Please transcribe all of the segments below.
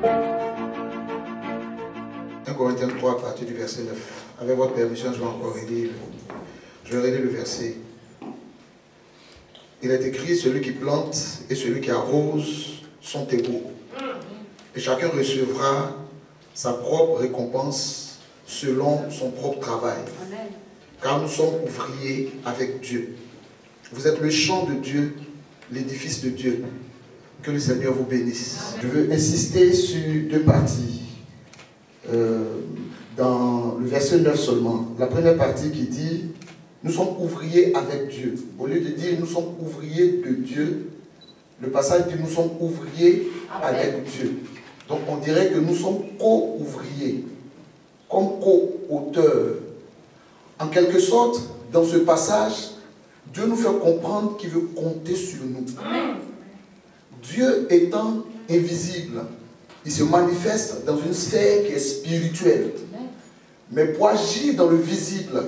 1 Corinthiens 3, à partir du verset 9. Avec votre permission, je vais encore relire. Je vais relire le verset. Il est écrit, celui qui plante et celui qui arrose sont égaux. Et chacun recevra sa propre récompense selon son propre travail. Car nous sommes ouvriers avec Dieu. Vous êtes le champ de Dieu, l'édifice de Dieu. Que le Seigneur vous bénisse. Je veux insister sur deux parties. Dans le verset 9 seulement. La première partie qui dit, nous sommes ouvriers avec Dieu. Au lieu de dire, nous sommes ouvriers de Dieu, le passage dit, nous sommes ouvriers avec Dieu. Donc on dirait que nous sommes co-ouvriers, comme co-auteurs. En quelque sorte, dans ce passage, Dieu nous fait comprendre qu'il veut compter sur nous. Dieu étant invisible, il se manifeste dans une sphère qui est spirituelle. Mais pour agir dans le visible,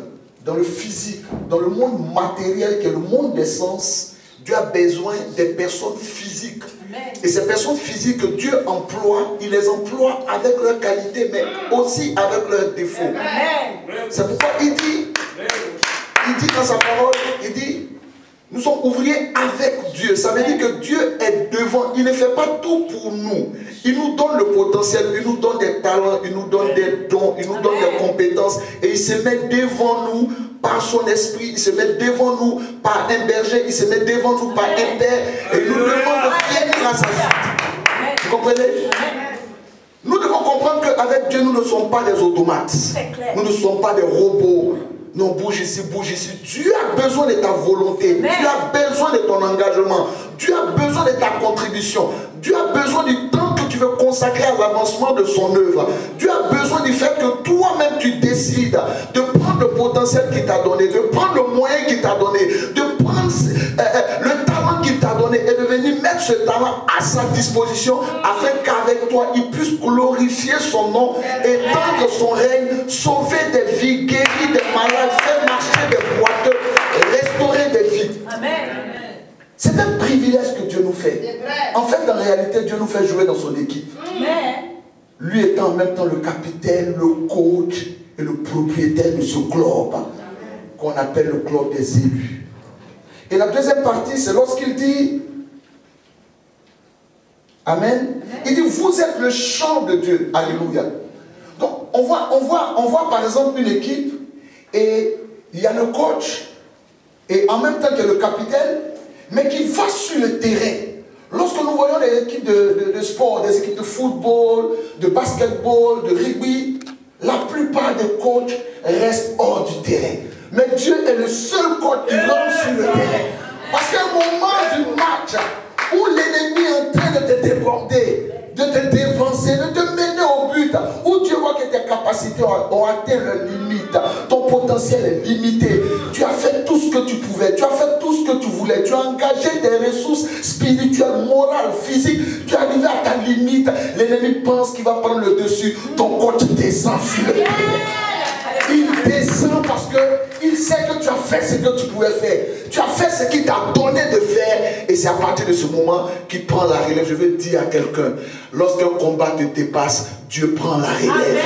dans le physique, dans le monde matériel qui est le monde des sens, Dieu a besoin des personnes physiques. Et ces personnes physiques que Dieu emploie, il les emploie avec leurs qualités, mais aussi avec leurs défauts. C'est pourquoi il dit dans sa parole, il dit, nous sommes ouvriers avec Dieu. Ça veut dire que Dieu est devant. Il ne fait pas tout pour nous. Il nous donne le potentiel, il nous donne des talents, il nous donne des dons, il nous donne des compétences. Et il se met devant nous par son esprit, il se met devant nous par un berger, il se met devant nous par un père. Et il nous demande de venir à sa suite. Vous comprenez? Nous devons comprendre qu'avec Dieu, nous ne sommes pas des automates. Nous ne sommes pas des robots. Non, bouge ici, bouge ici. Dieu a besoin de ta volonté. Dieu a besoin de ton engagement. Dieu a besoin de ta contribution. Dieu a besoin du temps que tu veux consacrer à l'avancement de son œuvre. Dieu a besoin du fait que toi-même tu décides de prendre le potentiel qu'il t'a donné, de prendre le moyen qu'il t'a donné, de prendre le talent qu'il t'a donné et de venir mettre ce talent à sa disposition afin qu'avec toi il puisse glorifier son nom, étendre son règne, sauver des vies, guérir des malades, faire marcher des boiteux, restaurer des vies. Amen. C'est un privilège que Dieu nous fait. En fait, en réalité, Dieu nous fait jouer dans son équipe. Lui étant en même temps le capitaine, le coach et le propriétaire de ce club qu'on appelle le club des élus. Et la deuxième partie, c'est lorsqu'il dit Amen. Il dit, vous êtes le champ de Dieu. Alléluia. Donc, on voit par exemple une équipe et il y a le coach et en même temps qu'il y a le capitaine, mais qui va sur le terrain. Lorsque nous voyons des équipes de sport, des équipes de football, de basketball, de rugby, la plupart des coachs restent hors du terrain. Mais Dieu est le seul coach qui rentre sur le terrain. Parce qu'à un moment du match où l'ennemi est en train de te déborder, de te dévancer, de te mener au but, où Dieu voit que tes capacités ont atteint leurs limites, ton potentiel est limité, tu as fait tout ce que tu pouvais, tu as fait tout ce que tu voulais, tu as engagé des ressources spirituelles, morales, physiques, tu es arrivé à ta limite, l'ennemi pense qu'il va prendre le dessus, ton coach descend sur le terrain. Il descend parce qu'il sait que tu as fait ce que tu pouvais faire. Tu as fait ce qu'il t'a donné de faire. Et c'est à partir de ce moment qu'il prend la relève. Je veux dire à quelqu'un, lorsqu'un combat te dépasse, Dieu prend la relève.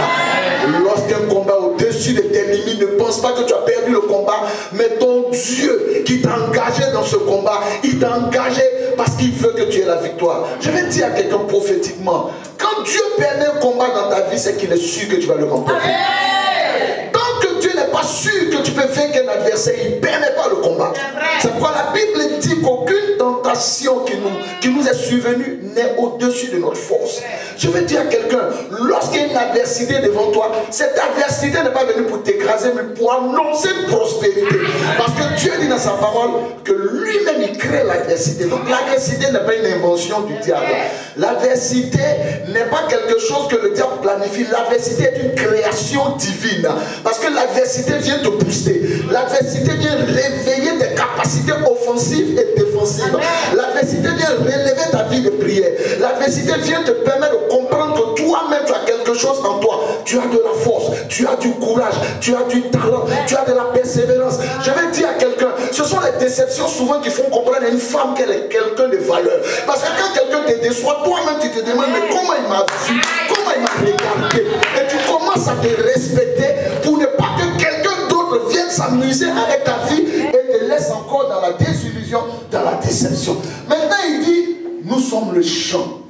Lorsqu'un combat au-dessus de tes limites, ne pense pas que tu as perdu le combat, mais ton Dieu qui t'a engagé dans ce combat, il t'a engagé parce qu'il veut que tu aies la victoire. Je vais dire à quelqu'un prophétiquement, quand Dieu permet un combat dans ta vie, c'est qu'il est sûr que tu vas le remporter. Pas sûr que tu peux vaincre un adversaire, il ne permet pas le combat. C'est pourquoi la Bible dit qu'aucune tentation qui nous est survenue n'est au-dessus de notre force. Je veux dire à quelqu'un, lorsqu'il y a une adversité devant toi, cette adversité n'est pas venue pour t'écraser, mais pour annoncer une prospérité. Parce que Dieu dit dans sa parole que lui-même il crée l'adversité. Donc l'adversité n'est pas une invention du diable. L'adversité n'est pas quelque chose que le diable planifie. L'adversité est une création divine. Parce que l'adversité vient te booster. L'adversité vient réveiller tes capacités offensives et défensives. L'adversité vient relever ta vie de prière. L'adversité vient te permettre de comprendre que toi-même tu as quelque chose en toi. Tu as de la force, tu as du courage, tu as du talent, tu as de la persévérance. Je vais dire à quelqu'un, ce Ce sont les déceptions souvent qui font comprendre à une femme qu'elle est quelqu'un de valeur. Parce que quand quelqu'un te déçoit, toi-même tu te demandes mais comment il m'a vu, comment il m'a regardé. Et tu commences à te respecter pour ne pas que quelqu'un d'autre vienne s'amuser avec ta vie et te laisse encore dans la désillusion, dans la déception. Maintenant il dit, nous sommes le champ.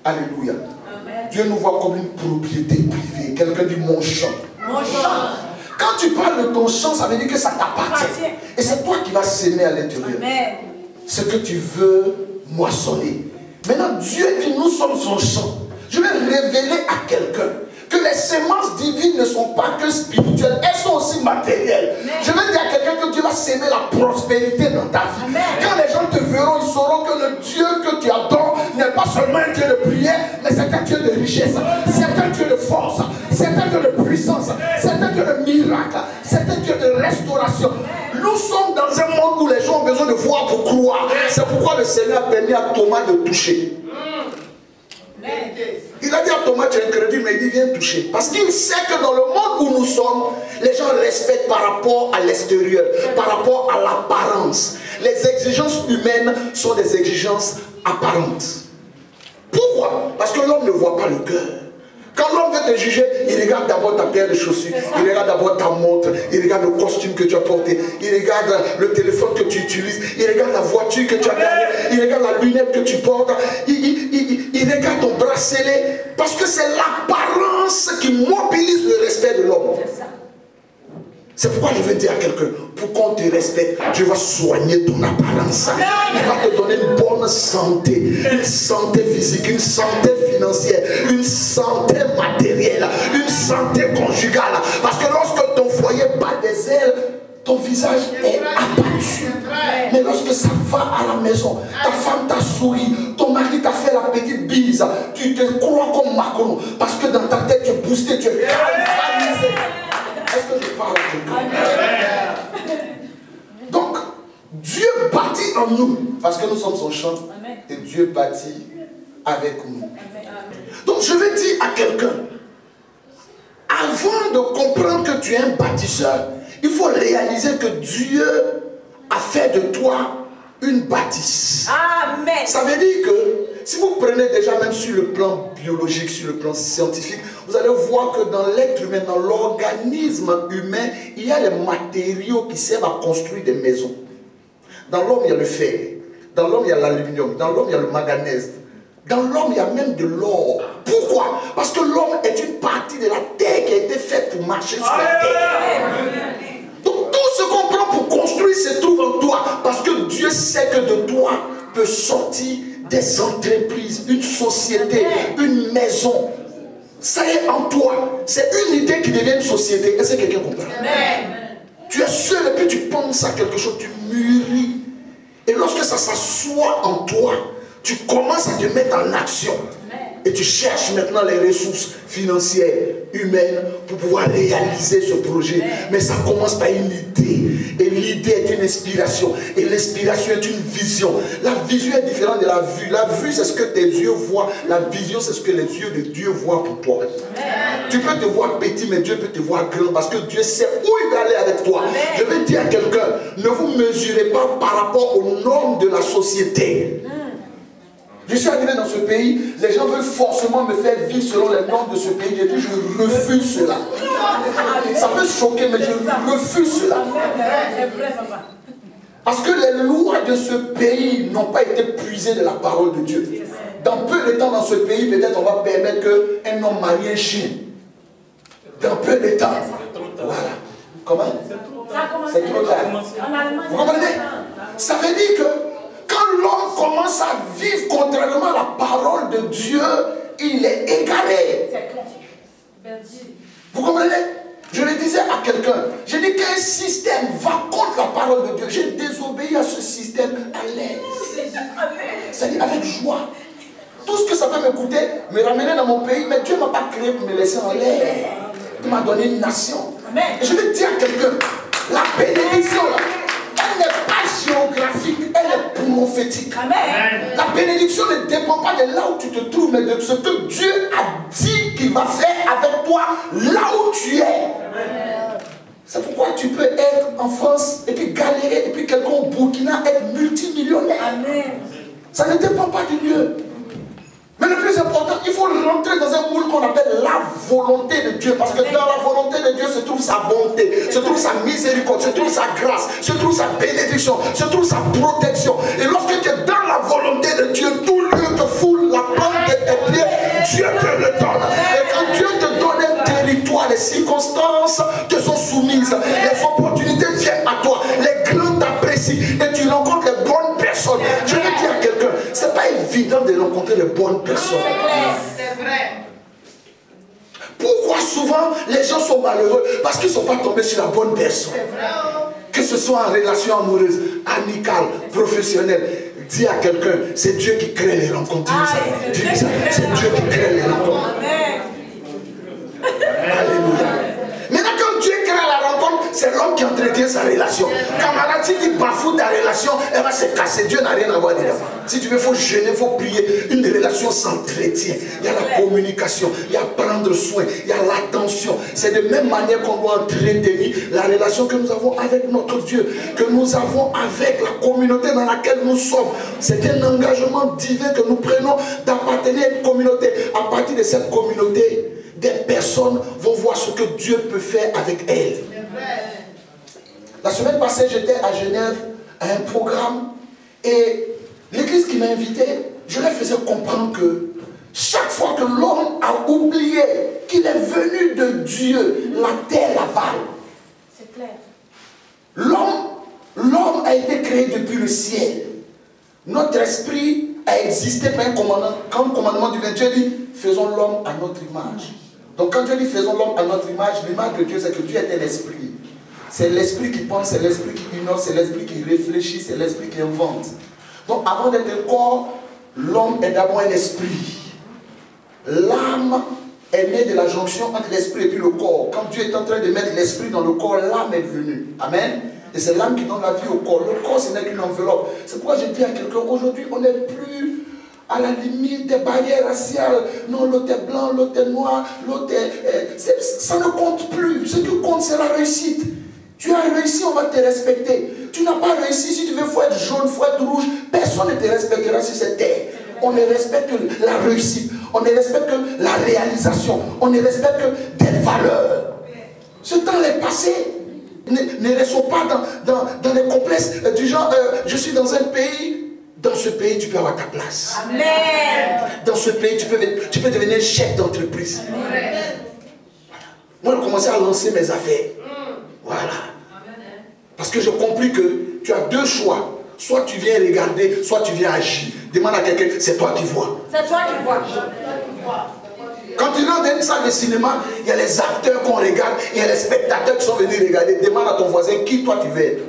Alléluia. Amen. Dieu nous voit comme une propriété privée. Quelqu'un dit mon champ. Mon champ. Quand tu parles de ton champ, ça veut dire que ça t'appartient. Et c'est toi qui vas s'aimer à l'intérieur. Ce que tu veux moissonner. Maintenant, Dieu dit, nous sommes son champ. Je vais révéler à quelqu'un que les semences divines ne sont pas que spirituelles, elles sont aussi matérielles. Amen. Je vais dire à quelqu'un que Dieu va s'aimer la prospérité dans ta vie. Amen. Quand les gens te verront, ils sauront que le Dieu que tu adores n'est pas seulement un Dieu de prière, mais c'est un Dieu de richesse, c'est un Dieu de force, c'est un Dieu de puissance, c'est un Dieu de miracle, c'est un Dieu de restauration. Nous sommes dans un monde où les gens ont besoin de voir pour croire. C'est pourquoi le Seigneur a permis à Thomas de toucher. Il a dit à Thomas, tu es incrédule, mais il dit, viens toucher. Parce qu'il sait que dans le monde où nous sommes, les gens respectent par rapport à l'extérieur, par rapport à l'apparence. Les exigences humaines sont des exigences apparentes. Pourquoi? Parce que l'homme ne voit pas le cœur. Quand l'homme veut te juger, il regarde d'abord ta paire de chaussures, il regarde d'abord ta montre, il regarde le costume que tu as porté, il regarde le téléphone que tu utilises, il regarde la voiture que tu as gagnée, il regarde la lunette que tu portes, il regarde ton bracelet, parce que c'est l'apparence qui mobilise le respect de l'homme. C'est pourquoi je veux dire à quelqu'un, pour qu'on te respecte, Dieu va soigner ton apparence. Il va te donner une bonne santé, une santé physique, une santé financière, une santé matérielle, une santé conjugale. Parce que lorsque ton foyer bat des ailes, ton visage est abattu. Mais lorsque ça va à la maison, ta femme t'a souri, ton mari t'a fait la petite bise, tu te crois comme Macron, parce que dans ta tête tu es boosté, tu es galvanisé. Est-ce que je parle à quelqu'un? Donc, Dieu bâtit en nous, parce que nous sommes son champ, et Dieu bâtit avec nous. Donc, je vais dire à quelqu'un, avant de comprendre que tu es un bâtisseur, il faut réaliser que Dieu a fait de toi une bâtisse. Amen. Ça veut dire que si vous prenez déjà même sur le plan biologique, sur le plan scientifique, vous allez voir que dans l'être humain, dans l'organisme humain, il y a les matériaux qui servent à construire des maisons. Dans l'homme, il y a le fer. Dans l'homme, il y a l'aluminium. Dans l'homme, il y a le manganèse. Dans l'homme, il y a même de l'or. Pourquoi? Parce que l'homme est une partie de la terre qui a été faite pour marcher sur la terre. Donc tout ce qu'on prend pour construire se trouve en toi. Parce que Dieu sait que de toi peut sortir des entreprises, une société, une maison. Ça est en toi. C'est une idée qui devient une société. Est-ce que quelqu'un comprend? Tu es seul et puis tu penses à quelque chose, tu mûris. Et lorsque ça s'assoit en toi, tu commences à te mettre en action. Et tu cherches maintenant les ressources financières, humaines, pour pouvoir réaliser ce projet. Mais ça commence par une idée. Et l'idée est une inspiration. Et l'inspiration est une vision. La vision est différente de la vue. La vue, c'est ce que tes yeux voient. La vision, c'est ce que les yeux de Dieu voient pour toi. Tu peux te voir petit, mais Dieu peut te voir grand. Parce que Dieu sait où il va aller avec toi. Je vais dire à quelqu'un, ne vous mesurez pas par rapport aux normes de la société. Je suis arrivé dans ce pays, les gens veulent forcément me faire vivre selon les normes de ce pays. J'ai dit, je refuse cela. Ça peut choquer, mais je refuse cela. Parce que les lois de ce pays n'ont pas été puisées de la parole de Dieu. Dans peu de temps dans ce pays, peut-être on va permettre qu'un homme marie un chien. Dans peu de temps. Voilà. Comment? C'est trop tard. Vous comprenez? Ça veut dire que quand l'homme commence à vivre contrairement à la parole de Dieu, il est égaré. Vous comprenez? Je le disais à quelqu'un, j'ai dit qu'un système va contre la parole de Dieu. J'ai désobéi à ce système à l'aise. C'est-à-dire avec joie. Tout ce que ça peut me coûter, me ramener dans mon pays, mais Dieu ne m'a pas créé pour me laisser en l'air. Il m'a donné une nation. Et je vais dire à quelqu'un, la bénédiction là, elle n'est pas géographique, elle est prophétique. Amen. La bénédiction ne dépend pas de là où tu te trouves, mais de ce que Dieu a dit qu'il va faire avec toi là où tu es. C'est pourquoi tu peux être en France et puis galérer, et puis quelqu'un au Burkina être multimillionnaire. Amen. Ça ne dépend pas du lieu. Mais le plus important, il faut rentrer dans un moule qu'on appelle la volonté de Dieu. Parce que dans la volonté de Dieu se trouve sa bonté, se trouve sa miséricorde, se trouve sa grâce, se trouve sa bénédiction, se trouve sa protection. Et lorsque tu es dans la volonté de Dieu, tout lieu te foule la plante de tes pieds, Dieu te le donne. Et quand Dieu te donne un territoire, les circonstances te sont soumises, les opportunités viennent à toi, les grands t'apprécient et tu rencontres les bonnes personnes. Je vais dire à quelqu'un, ce n'est pas évident de rencontrer les bonnes personnes. C'est vrai. Pourquoi souvent les gens sont malheureux? Parce qu'ils ne sont pas tombés sur la bonne personne. Que ce soit en relation amoureuse, amicale, professionnelle. Dis à quelqu'un, c'est Dieu qui crée les rencontres. C'est Dieu qui crée les rencontres. Alléluia. Maintenant, quand Dieu crée la rencontre, c'est l'homme qui entretient sa relation. Camarade, si tu bafoues ta relation, elle va se casser. Dieu n'a rien à voir dedans. Si tu veux, il faut jeûner, il faut prier. Une relation s'entretient. Il y a la communication, il y a prendre soin, il y a l'attention. C'est de même manière qu'on doit entretenir la relation que nous avons avec notre Dieu, que nous avons avec la communauté dans laquelle nous sommes. C'est un engagement divin que nous prenons d'appartenir à une communauté. À partir de cette communauté, des personnes vont voir ce que Dieu peut faire avec elles. La semaine passée, j'étais à Genève à un programme et l'église qui m'a invité, je leur faisais comprendre que chaque fois que l'homme a oublié qu'il est venu de Dieu, la terre l'avale. C'est clair. L'homme a été créé depuis le ciel. Notre esprit a existé par un commandement. Quand le commandement divin, Dieu dit, faisons l'homme à notre image. Donc quand Dieu dit faisons l'homme à notre image, l'image de Dieu, c'est que Dieu est un esprit. C'est l'esprit qui pense, c'est l'esprit qui innove, c'est l'esprit qui réfléchit, c'est l'esprit qui invente. Donc avant d'être un corps, l'homme est d'abord un esprit. L'âme est née de la jonction entre l'esprit et puis le corps. Quand Dieu est en train de mettre l'esprit dans le corps, l'âme est venue. Amen. Et c'est l'âme qui donne la vie au corps. Le corps, ce n'est qu'une enveloppe. C'est pourquoi je dis à quelqu'un, aujourd'hui, on n'est plus à la limite des barrières raciales. Non, l'autre est blanc, l'autre est noir, l'autre est... ça ne compte plus. Ce qui compte, c'est la réussite. Tu as réussi, on va te respecter. Tu n'as pas réussi, si tu veux, il faut être jaune, il faut être rouge. Personne ne te respectera sur cette terre. On ne respecte que la réussite. On ne respecte que la réalisation. On ne respecte que des valeurs. Ce temps est passé. Ne restons pas dans les complexes du genre, je suis dans un pays. Dans ce pays, tu peux avoir ta place. Amen. Dans ce pays, tu peux devenir chef d'entreprise. Moi, j'ai commencé à lancer mes affaires. Voilà. Parce que j'ai compris que tu as deux choix. Soit tu viens regarder, soit tu viens agir. Demande à quelqu'un, c'est toi qui vois. C'est toi qui vois. Quand tu rentres dans une salle de cinéma, il y a les acteurs qu'on regarde, il y a les spectateurs qui sont venus regarder. Demande à ton voisin qui toi tu veux être.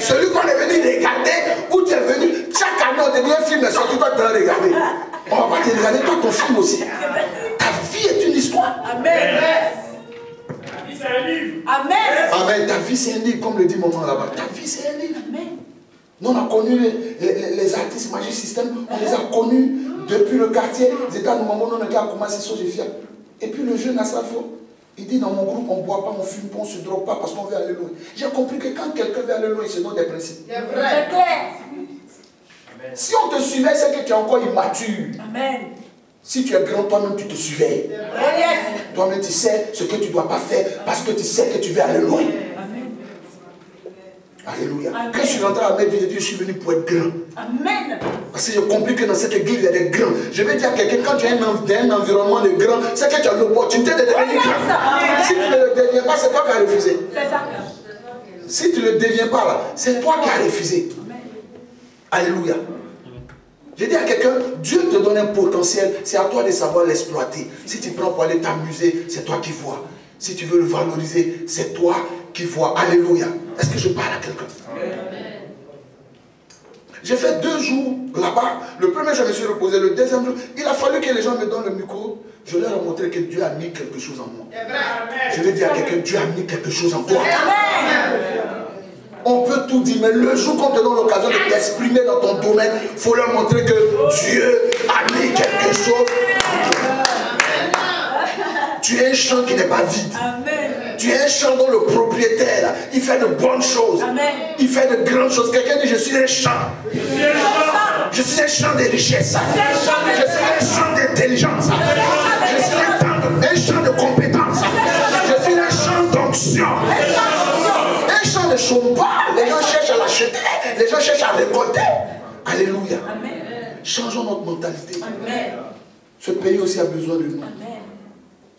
Celui qu'on est venu regarder, où tu es venu, chaque année on te dit un film est sorti, toi tu vas regarder. On va pas te regarder, toi ton film aussi. Ta vie est une histoire. Amen. Ta vie c'est un livre. Amen. Amen. Ta vie c'est un livre, comme le dit maman là-bas. Ta vie c'est un livre. Amen. Nous on a connu les artistes Magic System, on les a connus depuis le quartier. Ils étaient à nous, maman, on était à commencer sur les fiers. Et puis le jeune Assalfo, il dit dans mon groupe, on ne boit pas, on ne fume pas, on ne se drogue pas parce qu'on veut aller loin. J'ai compris que quand quelqu'un veut aller loin, il se donne des principes. C'est clair. Si on te suivait, c'est que tu es encore immature. Amen. Si tu es grand, toi-même tu te surveilles. Oh yes. Toi-même tu sais ce que tu ne dois pas faire parce que tu sais que tu veux aller loin. Amen. Alléluia. Amen. Quand je suis rentré à ma vie de Dieu, je suis venu pour être grand. Amen. Parce que j'ai compris que dans cette église, il y a des grands. Je vais dire à quelqu'un, quand tu as un environnement de grands, c'est que tu as l'opportunité de devenir grand. Si tu ne le deviens pas, c'est toi qui as refusé. C'est ça. Si tu ne le deviens pas là, c'est toi qui as refusé. Alléluia. Je dis à quelqu'un, Dieu te donne un potentiel, c'est à toi de savoir l'exploiter. Si tu prends pour aller t'amuser, c'est toi qui vois. Si tu veux le valoriser, c'est toi qui vois. Alléluia. Est-ce que je parle à quelqu'un? J'ai fait 2 jours là-bas. Le premier, je me suis reposé. Le deuxième jour, il a fallu que les gens me donnent le micro. Je leur ai montré que Dieu a mis quelque chose en moi. Je vais dire à quelqu'un, Dieu a mis quelque chose en toi. On peut tout dire, mais le jour qu'on te donne l'occasion de t'exprimer dans ton domaine, il faut leur montrer que Dieu a mis quelque chose en toi. Tu es un champ qui n'est pas vide. Amen. Tu es un champ dont le propriétaire, il fait de bonnes choses. Amen. Il fait de grandes choses. Quelqu'un dit, je suis un champ. Je suis un champ de richesse. Je suis un champ d'intelligence. Je suis un champ de compétences. Je suis un champ d'onction. Un champ de chômage. Les gens cherchent à l'acheter. Les gens cherchent à récolter. Alléluia. Changeons notre mentalité. Ce pays aussi a besoin de nous.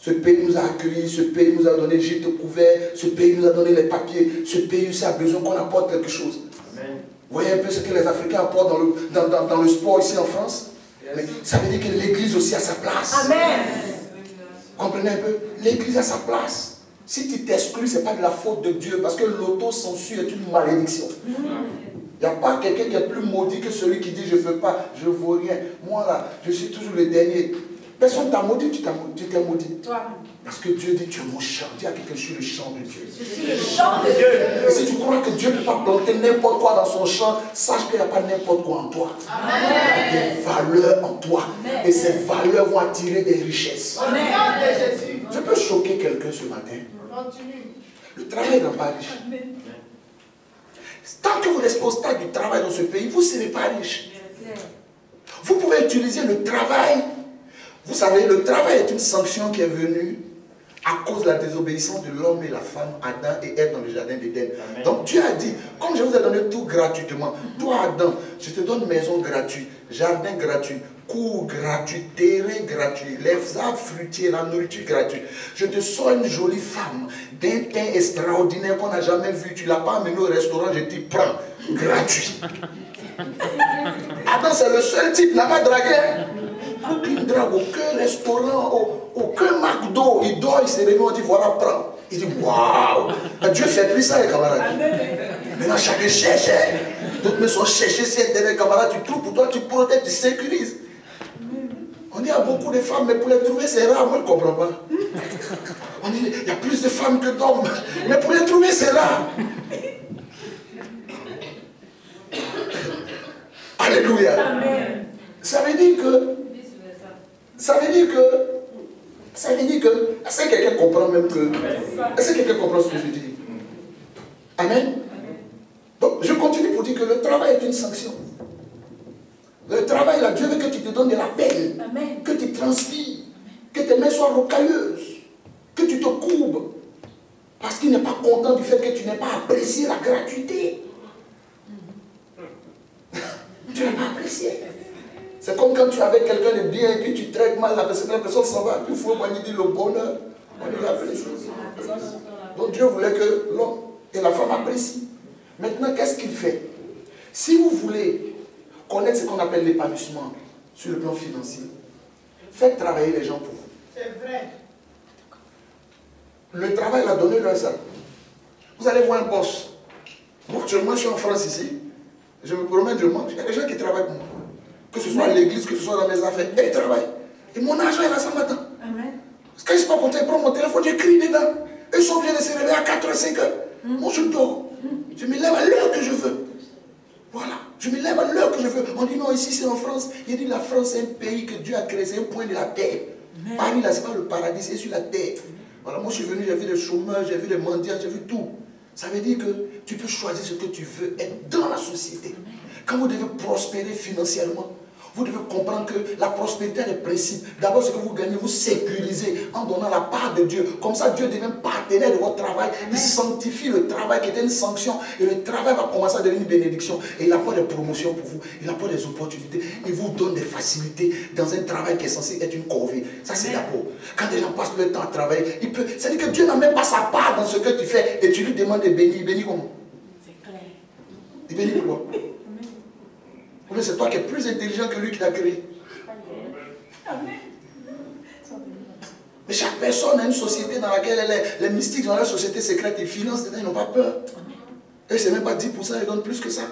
Ce pays nous a accueillis, ce pays nous a donné le gîte couvert, ce pays nous a donné les papiers, ce pays aussi a besoin qu'on apporte quelque chose. Amen. Vous voyez un peu ce que les Africains apportent dans le sport ici en France? Mais ça veut dire que l'Église aussi a sa place. Amen. Comprenez un peu? L'Église a sa place. Si tu t'exclus, ce n'est pas de la faute de Dieu, parce que l'autocensure est une malédiction. Il n'y a pas quelqu'un qui est plus maudit que celui qui dit je ne peux pas, je ne vaux rien. Moi là, je suis toujours le dernier. Personne t'a maudit, tu t'es maudit. Toi. Parce que Dieu dit tu es mon champ. Dis à quelqu'un, je suis le champ de Dieu. Je suis le champ de Dieu. Et si tu crois que Dieu ne peut pas planter n'importe quoi dans son champ, sache qu'il n'y a pas n'importe quoi en toi. Amen. Il y a des valeurs en toi. Amen. Et ces valeurs vont attirer des richesses. Amen. Je peux choquer quelqu'un ce matin. Le travail n'est pas riche. Amen. Tant que vous restez au stade du travail dans ce pays, vous ne serez pas riche. Vous pouvez utiliser le travail. Vous savez, le travail est une sanction qui est venue à cause de la désobéissance de l'homme et la femme, Adam et Ève dans le jardin d'Éden. Donc Dieu a dit, comme je vous ai donné tout gratuitement, toi Adam, je te donne maison gratuite, jardin gratuit, cours gratuit, terrain gratuit, les arbres fruitiers, la nourriture gratuite. Je te sors une jolie femme d'un teint extraordinaire qu'on n'a jamais vu. Tu ne l'as pas amené au restaurant, je te prends, gratuit. Adam, c'est le seul type, n'a pas dragué. Aucune drague, aucun restaurant, aucun McDo. Il dort, il se réveille, on dit voilà, prends. Il dit waouh, Dieu fait plus ça, les camarades. Maintenant, chacun cherche. D'autres me sont cherchés sur Internet, camarades, tu trouves pour toi, tu protèges, tu sécurises. On dit à beaucoup de femmes, mais pour les trouver, c'est rare, moi je ne comprends pas. On dit, il y a plus de femmes que d'hommes, mais pour les trouver, c'est rare. Alléluia. Amen. Ça veut dire que, est-ce que quelqu'un comprend même que, est-ce que quelqu'un comprend ce que je dis? Amen. Donc, je continue pour dire que le travail est une sanction. Le travail, là, Dieu veut que tu te donnes de la peine, amen, que tu transpires, que tes mains soient rocailleuses, que tu te courbes, parce qu'il n'est pas content du fait que tu n'aies pas apprécié la gratuité. Tu n'as pas apprécié. C'est comme quand tu es avec quelqu'un de bien et puis tu traites mal la personne s'en va, puis il faut dire le bonheur, on l'apprécie. Donc Dieu voulait que l'homme et la femme apprécient. Maintenant, qu'est-ce qu'il fait? Si vous voulez connaître ce qu'on appelle l'épanouissement sur le plan financier, faites travailler les gens pour vous. C'est vrai. Le travail a donné leur ça. Vous allez voir un boss. Moi, je suis en France ici. Je me promène, je mange. Il y a des gens qui travaillent pour moi. Que ce soit à l'église, que ce soit dans mes affaires. Et ils travaillent. Et mon argent est là, ça m'attend. Parce que quand je ne suis pas content, je prends mon téléphone, j'écris dedans. Ils sont obligés de se réveiller à 4h, 5h. Moi, je dors. Je me lève à l'heure que je veux. Voilà. Je me lève à l'heure que je veux. On dit non, ici c'est en France. Il dit la France c'est un pays que Dieu a créé, c'est un point de la terre. Paris là, c'est pas le paradis, c'est sur la terre. Voilà, moi je suis venu, j'ai vu les chômeurs, j'ai vu les mendiants, j'ai vu tout. Ça veut dire que tu peux choisir ce que tu veux être dans la société. Quand vous devez prospérer financièrement, vous devez comprendre que la prospérité a des principes. D'abord, ce que vous gagnez, vous sécurisez en donnant la part de Dieu. Comme ça, Dieu devient partenaire de votre travail. Il sanctifie le travail qui était une sanction. Et le travail va commencer à devenir une bénédiction. Et il apporte des promotions pour vous. Il apporte des opportunités. Il vous donne des facilités dans un travail qui est censé être une corvée. Ça, c'est d'abord. Quand des gens passent leur temps à travailler, il peut. C'est-à-dire que Dieu n'a même pas sa part dans ce que tu fais. Et tu lui demandes de bénir. Il bénit comment? C'est clair. Il bénit pourquoi? C'est toi qui es plus intelligent que lui qui l'a créé. Mais chaque personne a une société dans laquelle les mystiques dans la société secrète, ils financent, ils n'ont pas peur. Et c'est même pas 10%, ils donnent plus que ça.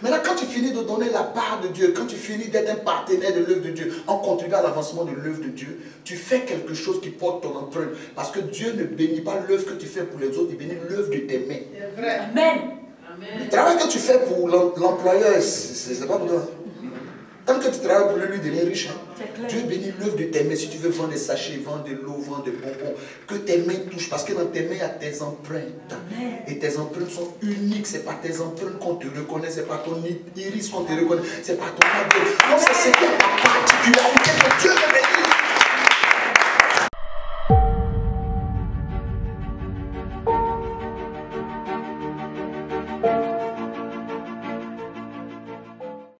Maintenant, quand tu finis de donner la part de Dieu, quand tu finis d'être un partenaire de l'œuvre de Dieu, en contribuant à l'avancement de l'œuvre de Dieu, tu fais quelque chose qui porte ton empreinte. Parce que Dieu ne bénit pas l'œuvre que tu fais pour les autres, il bénit l'œuvre de tes mains. C'est vrai. Amen. Le travail que tu fais pour l'employeur, c'est pas pour toi. Tant que tu travailles pour lui, il devient riche. Hein. Dieu bénit l'œuvre de tes mains. Si tu veux vendre des sachets, vendre de l'eau, vendre des bonbons, que tes mains touchent. Parce que dans tes mains, il y a tes empreintes. Et tes empreintes sont uniques. Ce n'est pas tes empreintes qu'on te reconnaît. Ce n'est pas ton iris qu'on te reconnaît. Ce n'est pas ton ADN. Non, c'est ta particularité